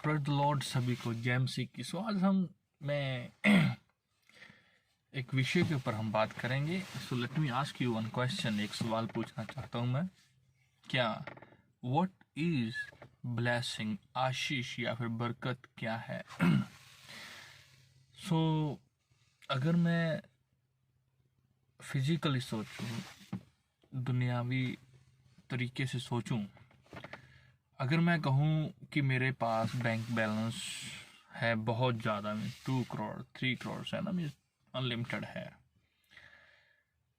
Praise the Lord सभी को जय मसीह की। सो आज मैं एक विषय के ऊपर हम बात करेंगे। So let me ask you one question. एक सवाल पूछना चाहता हूँ मैं। क्या व्हाट इज ब्लेसिंग, आशीष या फिर बरकत क्या है? सो अगर मैं फिजिकली सोचूं, दुनियावी तरीके से सोचूं, अगर मैं कहूँ कि मेरे पास बैंक बैलेंस है बहुत ज़्यादा, में 2 करोड़ 3 करोड़ है ना, मीन अनलिमिटेड है,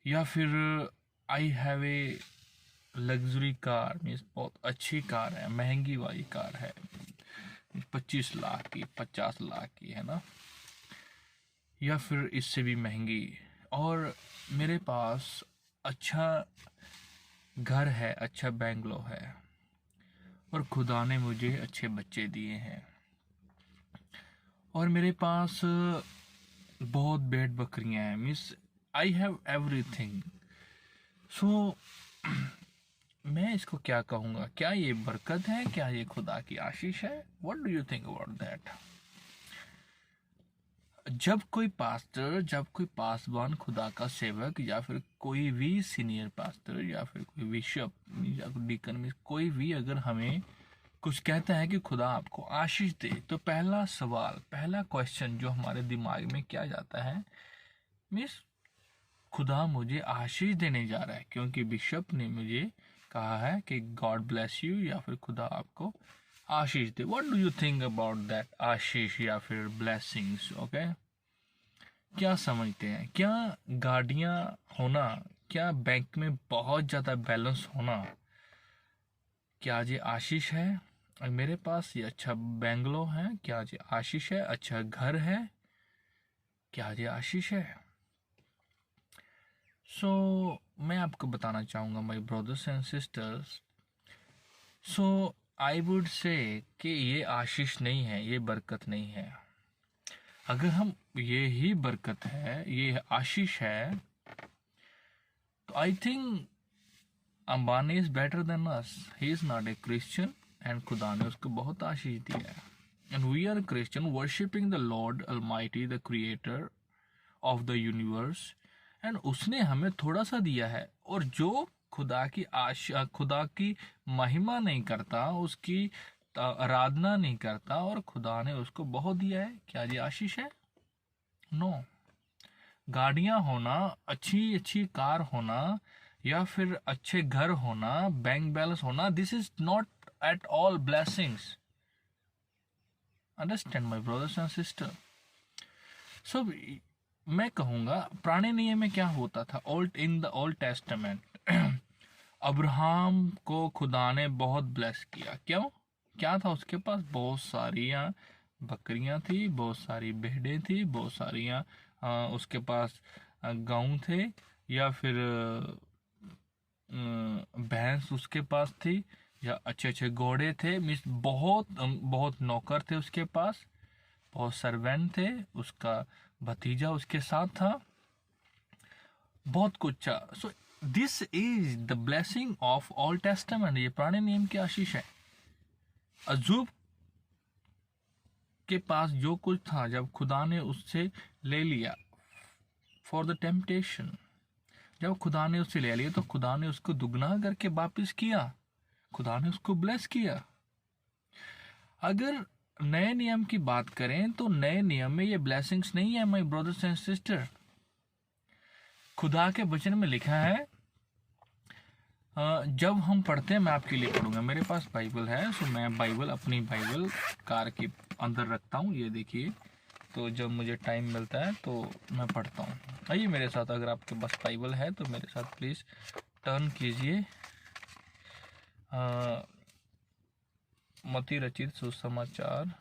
या फिर I have a luxury car, means बहुत अच्छी कार है, महंगी वाली कार है, 25 लाख की 50 लाख की है ना, या फिर इससे भी महंगी, और मेरे पास अच्छा घर है, अच्छा बैंगलो है, और खुदा ने मुझे अच्छे बच्चे दिए हैं, और मेरे पास बहुत भेड़ बकरियां हैं, मीन्स आई हैव एवरीथिंग। सो मैं इसको क्या कहूँगा? क्या ये बरकत है? क्या ये खुदा की आशीष है? What do you think about that? जब कोई पास्टर, जब कोई पासवान, खुदा का सेवक, या फिर कोई भी सीनियर पास्टर, या फिर कोई बिशप या डीकन में कोई भी अगर हमें कुछ कहता है कि खुदा आपको आशीष दे, तो पहला सवाल, पहला क्वेश्चन जो हमारे दिमाग में क्या जाता है, मिस खुदा मुझे आशीष देने जा रहा है क्योंकि बिशप ने मुझे कहा है कि गॉड ब्लेस यू, या फिर खुदा आपको आशीष दे। What do you think about that आशीष या फिर ब्लेसिंग्स? ओके, क्या समझते हैं? क्या गाड़ियां होना, क्या बैंक में बहुत ज़्यादा बैलेंस होना, क्या ये आशीष है? मेरे पास ये अच्छा बैंगलो है, क्या ये आशीष है? अच्छा घर है, क्या ये आशीष है? सो मैं आपको बताना चाहूँगा my brothers and sisters, so I would say कि ये आशीष नहीं है, ये बरकत नहीं है। अगर हम ये ही बरकत है, ये आशीष है, तो I think Ambani is better than us. He is not a Christian, and खुदा ने उसको बहुत आशीष दिया है, and we are Christian worshipping the Lord Almighty, the creator of the universe, and उसने हमें थोड़ा सा दिया है, और जो खुदा की महिमा नहीं करता, उसकी आराधना नहीं करता, और खुदा ने उसको बहुत दिया है, क्या ये आशीष है? नो। गाड़ियां होना, अच्छी अच्छी कार होना, या फिर अच्छे घर होना, बैंक बैलेंस होना, this is not at all blessings. Understand my brothers and sister. So मैं कहूँगा पुराने नियम में क्या होता था, in the Old Testament Abraham को खुदा ने बहुत ब्लेस किया। क्यों? क्या था उसके पास? बहुत सारी बकरियां थी, बहुत सारी भेड़ें थी, बहुत सारी उसके पास गाँव थे, या फिर भैंस उसके पास थी, या अच्छे अच्छे घोड़े थे, मीन्स बहुत नौकर थे उसके पास, बहुत सर्वेंट थे, उसका भतीजा उसके साथ था, बहुत कुछ था। So this is the blessing of all testament. ये पुराने नियम की आशीष है। अजूब के पास जो कुछ था, जब खुदा ने उससे ले लिया फॉर द टेम्पटेशन, जब खुदा ने उससे ले लिया तो खुदा ने उसको दुगना करके वापस किया, खुदा ने उसको ब्लेस किया। अगर नए नियम की बात करें तो नए नियम में ये ब्लेसिंग्स नहीं है माय ब्रदर्स एंड सिस्टर। खुदा के वचन में लिखा है, जब हम पढ़ते हैं, मैं आपके लिए पढ़ूंगा, मेरे पास बाइबल है, सो मैं अपनी बाइबल कार के अंदर रखता हूँ, ये देखिए। तो जब मुझे टाइम मिलता है तो मैं पढ़ता हूँ। आइए मेरे साथ, अगर आपके पास बाइबल है तो मेरे साथ प्लीज़ टर्न कीजिए मत्ती रचित सुसमाचार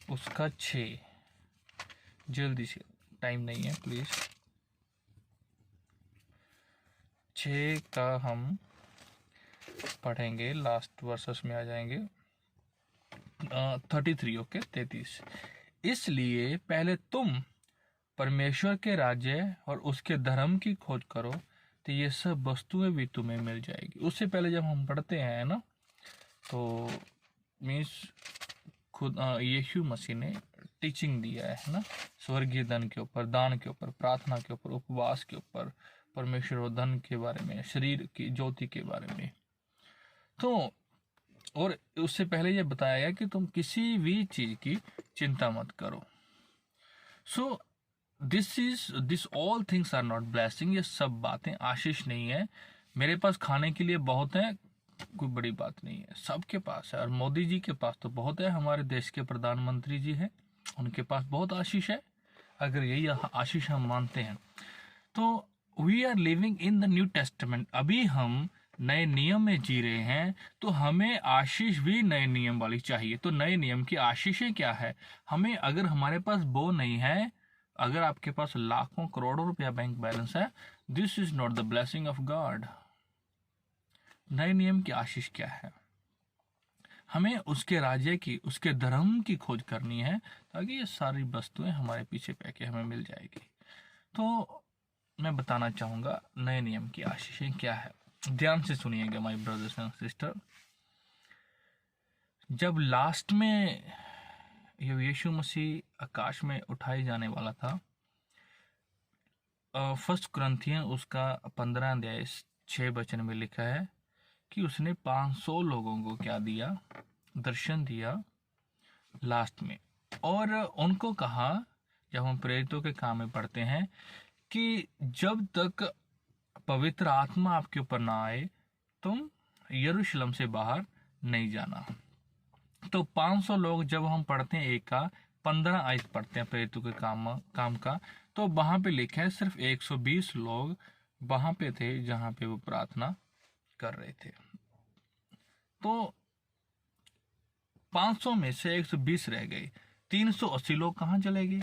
उसका 6। जल्दी से, टाइम नहीं है, प्लीज़। 6 का हम पढ़ेंगे, लास्ट वर्सेस में आ जाएंगे। 33, ओके, 33। इसलिए पहले तुम परमेश्वर के राज्य और उसके धर्म की खोज करो, तो ये सब वस्तुएं भी तुम्हें मिल जाएगी। उससे पहले जब हम पढ़ते हैं ना, तो मीन्स खुद यीशु मसीह ने टीचिंग दिया है ना, स्वर्गीय धन के ऊपर, दान के ऊपर, प्रार्थना के ऊपर, उपवास के ऊपर, परमेश्वर और धन के बारे में, शरीर की ज्योति के बारे में। तो और उससे पहले ये बताया गया कि तुम किसी भी चीज की चिंता मत करो। So this all things are not blessing. ये सब बातें आशीष नहीं है। मेरे पास खाने के लिए बहुत है, कोई बड़ी बात नहीं है, सबके पास है। और मोदी जी के पास तो बहुत है, हमारे देश के प्रधानमंत्री जी हैं, उनके पास बहुत आशीष है। अगर यही आशीष हम मानते हैं तो we are living in the New Testament. अभी हम नए नियम में जी रहे हैं, तो हमें आशीष भी नए नियम वाली चाहिए। तो नए नियम की आशीषें क्या है? हमें, अगर हमारे पास वो नहीं है, अगर आपके पास लाखों करोड़ों रुपया बैंक बैलेंस है, this is not the blessing of God. नए नियम की आशीष क्या है? हमें उसके राज्य की, उसके धर्म की खोज करनी है, ताकि ये सारी वस्तुएं हमारे पीछे पैके हमें मिल जाएगी। तो मैं बताना चाहूंगा नए नियम की आशीषें क्या है। ध्यान से सुनिएगा माय ब्रदर्स एंड सिस्टर। जब लास्ट में यीशु मसीह आकाश में उठाए जाने वाला था, फर्स्ट कुरिन्थियन उसका 15 अध्याय 6 वचन में लिखा है कि उसने 500 लोगों को क्या दिया? दर्शन दिया लास्ट में। और उनको कहा, जब हम प्रेरितों के काम में पढ़ते हैं, कि जब तक पवित्र आत्मा आपके ऊपर ना आए, तुम यरूशलेम से बाहर नहीं जाना। तो 500 लोग, जब हम पढ़ते हैं एक का 15 आयत पढ़ते हैं प्रेरितों के काम का, तो वहां पे लिखा है सिर्फ 120 लोग वहां पे थे जहां पे वो प्रार्थना कर रहे थे। तो 500 में से 120 रह गए, 380 लोग कहाँ चले गए?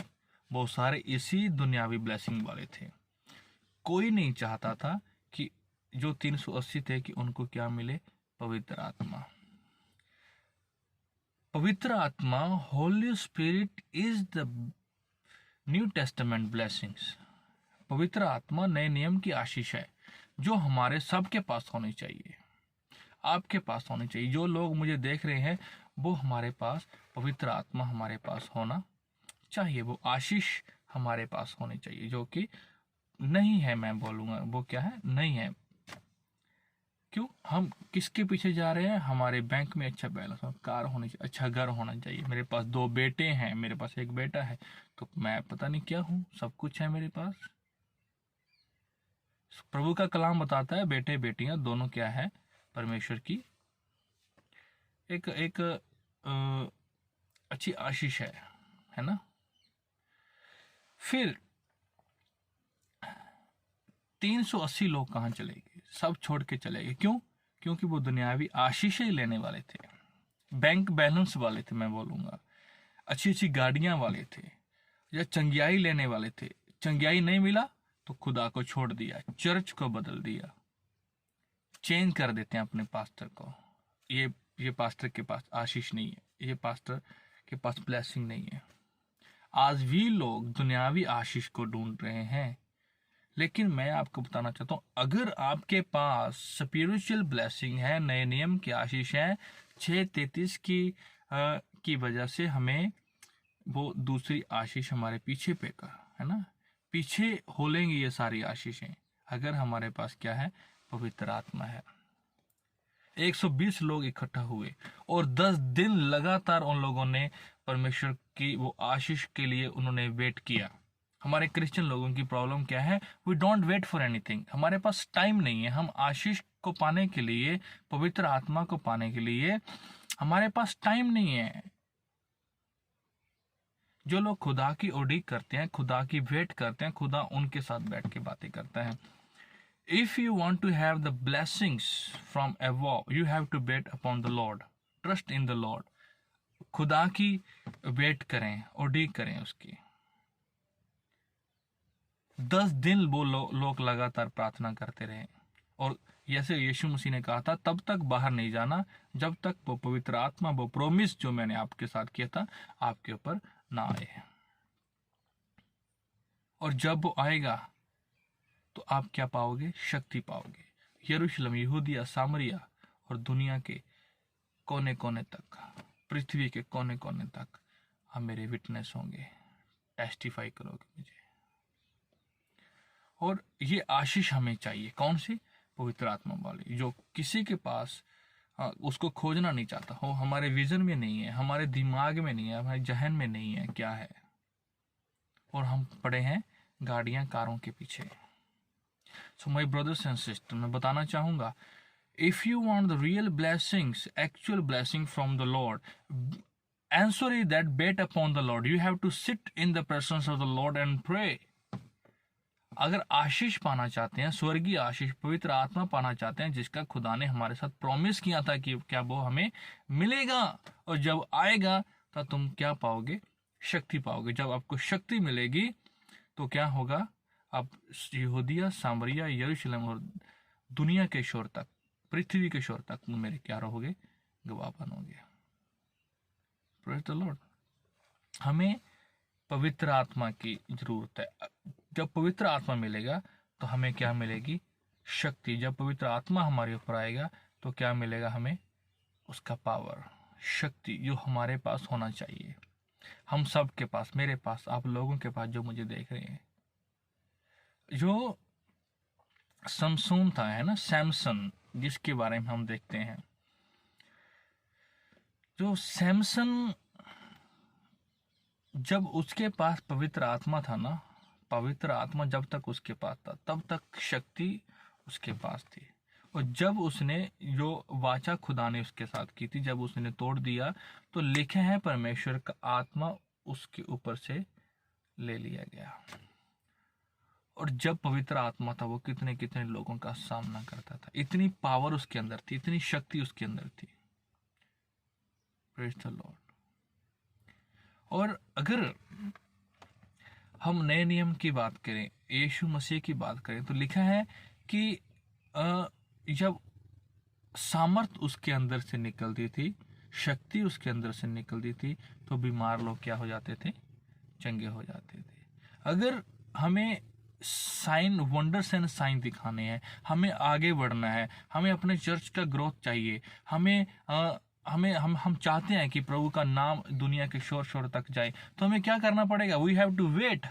वो सारे इसी दुनियावी ब्लेसिंग वाले थे। कोई नहीं चाहता था कि जो 380 थे कि उनको क्या मिले? पवित्र आत्मा। पवित्र आत्मा, Holi spirit is the new testament blessings. पवित्र आत्मा नए नियम की आशीष है, जो हमारे सबके पास होनी चाहिए, आपके पास होनी चाहिए। जो लोग मुझे देख रहे हैं, वो हमारे पास पवित्र आत्मा हमारे पास होना चाहिए। वो आशीष हमारे पास होनी चाहिए, जो कि नहीं है। मैं बोलूंगा वो क्या है? नहीं है। क्यों? हम किसके पीछे जा रहे हैं? हमारे बैंक में अच्छा बैलेंस हो, कार होनी चाहिए, अच्छा घर होना चाहिए। मेरे पास 2 बेटे हैं, मेरे पास 1 बेटा है, तो मैं पता नहीं क्या हूं, सब कुछ है मेरे पास। प्रभु का कलाम बताता है बेटे बेटियां दोनों क्या है? परमेश्वर की एक एक अच्छी आशीष है ना। फिर 380 लोग कहाँ चले गए? सब छोड़ के चले गए। क्यों? क्योंकि वो दुनियावी आशीषें लेने वाले थे, बैंक बैलेंस वाले थे, मैं बोलूंगा अच्छी अच्छी गाड़ियां वाले थे, या चंगियाई लेने वाले थे। चंगियाई नहीं मिला तो खुदा को छोड़ दिया, चर्च को बदल दिया, चेंज कर देते हैं अपने पास्टर को। ये पास्टर के पास आशीष नहीं है, ये पास्टर के पास ब्लेसिंग नहीं है। आज भी लोग दुनियावी आशीष को ढूंढ रहे हैं। लेकिन मैं आपको बताना चाहता हूं, अगर आपके पास स्पिरिचुअल ब्लेसिंग है, नए नियम की आशीष है, 6:33 की वजह से हमें वो दूसरी आशीष हमारे पीछे पे का है ना, पीछे हो लेंगे ये सारी आशीषें, अगर हमारे पास क्या है? पवित्र आत्मा है। 120 लोग इकट्ठा हुए और 10 दिन लगातार उन लोगों ने परमेश्वर की वो आशीष के लिए उन्होंने वेट किया। हमारे क्रिश्चियन लोगों की प्रॉब्लम क्या है? We don't wait for anything. हमारे पास टाइम नहीं है। हम आशीष को पाने के लिए, पवित्र आत्मा को पाने के लिए हमारे पास टाइम नहीं है। जो लोग खुदा की उड़ीक करते हैं, खुदा की वेट करते हैं, खुदा उनके साथ बैठ के बातें करता है। If you want to have the blessings from above, you have to wait upon the Lord. Trust in the Lord. खुदा की वेट करें, उड़ीक करें उसकी। 10 दिन वो लोग लगातार प्रार्थना करते रहे, और जैसे यीशु मसीह ने कहा था, तब तक बाहर नहीं जाना जब तक वो पवित्र आत्मा, वो प्रोमिस जो मैंने आपके साथ किया था, आपके ऊपर ना आए। और जब वो आएगा तो आप क्या पाओगे? शक्ति पाओगे। यरूशलेम, यहूदिया, सामरिया और दुनिया के कोने कोने तक पृथ्वी के कोने कोने तक आप मेरे विटनेस होंगे, टेस्टिफाई करोगे मुझे। और ये आशीष हमें चाहिए, कौन सी? पवित्र आत्मा वाली, जो किसी के पास उसको खोजना नहीं चाहता हो, हमारे विजन में नहीं है, हमारे दिमाग में नहीं है, हमारे जहन में नहीं है क्या है, और हम पड़े हैं गाड़ियां कारों के पीछे। So my brothers and sister, मैं बताना चाहूंगा, if you want the real blessings, actual blessing from the Lord, answer is that bet upon the Lord. You have to sit in the presence of the Lord and pray. अगर आशीष पाना चाहते हैं, स्वर्गीय आशीष, पवित्र आत्मा पाना चाहते हैं, जिसका खुदा ने हमारे साथ प्रॉमिस किया था कि क्या वो हमें मिलेगा, और जब आएगा तो तुम क्या पाओगे? शक्ति पाओगे। जब आपको शक्ति मिलेगी तो क्या होगा? आप यहूदिया, सामरिया, यरूशलेम और दुनिया के शोर तक, पृथ्वी के शोर तक मेरे क्या रहोगे? गवाह बनोगे। Praise the Lord. हमें पवित्र आत्मा की जरूरत है। जब पवित्र आत्मा मिलेगा तो हमें क्या मिलेगी? शक्ति। जब पवित्र आत्मा हमारे ऊपर आएगा तो क्या मिलेगा हमें? उसका पावर, शक्ति, जो हमारे पास होना चाहिए, हम सब के पास, मेरे पास, आप लोगों के पास, जो मुझे देख रहे हैं। जो समसून था, है ना, सैमसन, जिसके बारे में हम देखते हैं, जो सैमसन, जब उसके पास पवित्र आत्मा था ना, पवित्र आत्मा जब तक उसके पास था तब तक शक्ति उसके पास थी। और जब उसने जो वाचा खुदा ने उसके साथ की थी, जब उसने तोड़ दिया, तो लिखे हैं परमेश्वर का आत्मा उसके ऊपर से ले लिया गया। और जब पवित्र आत्मा था, वो कितने कितने लोगों का सामना करता था। इतनी पावर उसके अंदर थी, इतनी शक्ति उसके अंदर थी। Praise the Lord. और अगर हम नए नियम की बात करें, यीशु मसीह की बात करें, तो लिखा है कि जब सामर्थ उसके अंदर से निकलती थी, शक्ति उसके अंदर से निकलती थी, तो बीमार लोग क्या हो जाते थे? चंगे हो जाते थे। अगर हमें साइन, वंडर्स एंड साइन दिखाने हैं, हमें आगे बढ़ना है, हमें अपने चर्च का ग्रोथ चाहिए, हम चाहते हैं कि प्रभु का नाम दुनिया के शोर शोर तक जाए, तो हमें क्या करना पड़ेगा? We have to wait.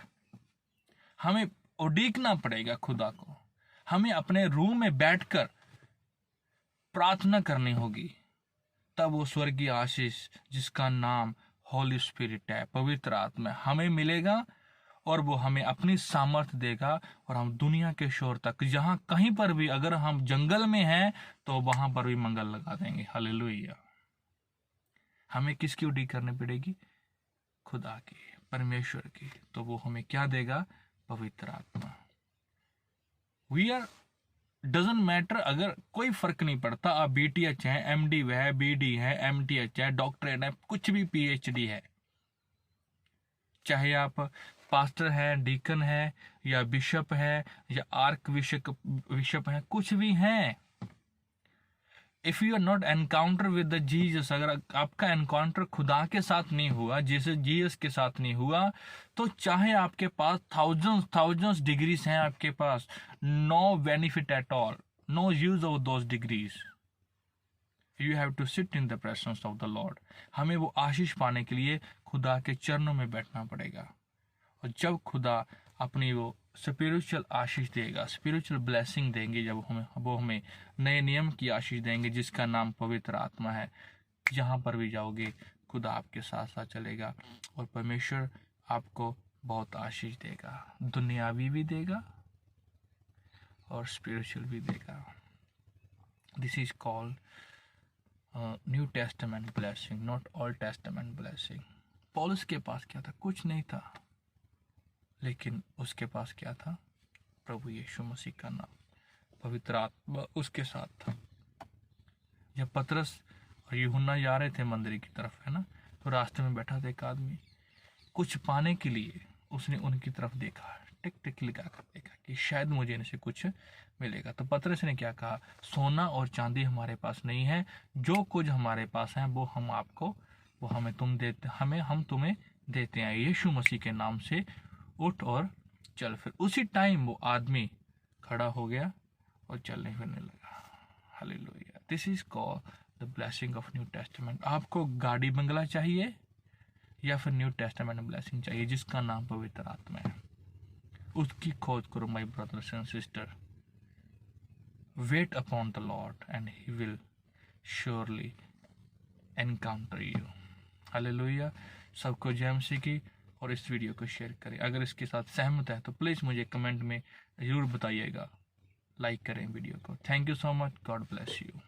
हमें उड़ीकना पड़ेगा खुदा को। हमें अपने रूम में बैठकर प्रार्थना करनी होगी, तब वो स्वर्गीय आशीष, जिसका नाम होली स्पिरिट है, पवित्र आत्मा, हमें मिलेगा, और वो हमें अपनी सामर्थ्य देगा, और हम दुनिया के शोर तक, जहां कहीं पर भी, अगर हम जंगल में हैं तो वहां पर भी मंगल लगा देंगे। हालेलुया। हमें किसकी उड़ीक करनी पड़ेगी? खुदा की, परमेश्वर की। तो वो हमें क्या देगा? पवित्र आत्मा। वी आर डजंट मैटर, अगर कोई फर्क नहीं पड़ता, आप BTH है, MD है, BD है, MTH है, डॉक्टरेट है, कुछ भी PhD है, चाहे आप पास्टर है, डीकन है, या बिशप है, या आर्क बिशप है, कुछ भी है। If you are not encounter with the Jesus, अगर आपका एनकाउंटर खुदा के साथ नहीं हुआ, जैसे जीसस के साथ नहीं हुआ, तो चाहे आपके पास थाउजेंड्स डिग्रीज हैं आपके पास, no benefit at all, no use of those degrees. You have to sit in the presence of the Lord. हमें वो आशीष पाने के लिए खुदा के चरणों में बैठना पड़ेगा। और जब खुदा अपनी वो स्पिरिचुअल आशीष देगा, स्पिरिचुअल ब्लेसिंग देंगे, जब वो हमें नए नियम की आशीष देंगे, जिसका नाम पवित्र आत्मा है, जहाँ पर भी जाओगे खुदा आपके साथ साथ चलेगा, और परमेश्वर आपको बहुत आशीष देगा, दुनियावी भी देगा और स्पिरिचुअल भी देगा। This is called new testament blessing, not old testament blessing. पौलुस के पास क्या था? कुछ नहीं था, लेकिन उसके पास क्या था? प्रभु यीशु मसीह का नाम, पवित्र आत्मा उसके साथ था। जब पतरस और यूहन्ना जा रहे थे मंदिर की तरफ, है ना, तो रास्ते में बैठा था एक आदमी, कुछ पाने के लिए उसने उनकी तरफ देखा, टिक टिक लगा कर देखा कि शायद मुझे इनसे कुछ मिलेगा। तो पतरस ने क्या कहा? सोना और चांदी हमारे पास नहीं है, जो कुछ हमारे पास है वो हम आपको, वो हमें तुम देते, हम तुम्हें देते हैं, यीशु मसीह के नाम से उठ और चल। फिर उसी टाइम वो आदमी खड़ा हो गया और चलने फिरने लगा। Hallelujah. This is called the blessing of new testament. आपको गाड़ी बंगला चाहिए या फिर न्यू टेस्टामेंट ब्लेसिंग चाहिए जिसका नाम पवित्र आत्मा है, उसकी खोज करो my brothers and sister. Weight upon the Lord and he will surely encounter you. Hallelujah. सबको जय मसीह की। और इस वीडियो को शेयर करें। अगर इसके साथ सहमत है तो प्लीज़ मुझे कमेंट में ज़रूर बताइएगा। लाइक करें वीडियो को। Thank you so much. God bless you.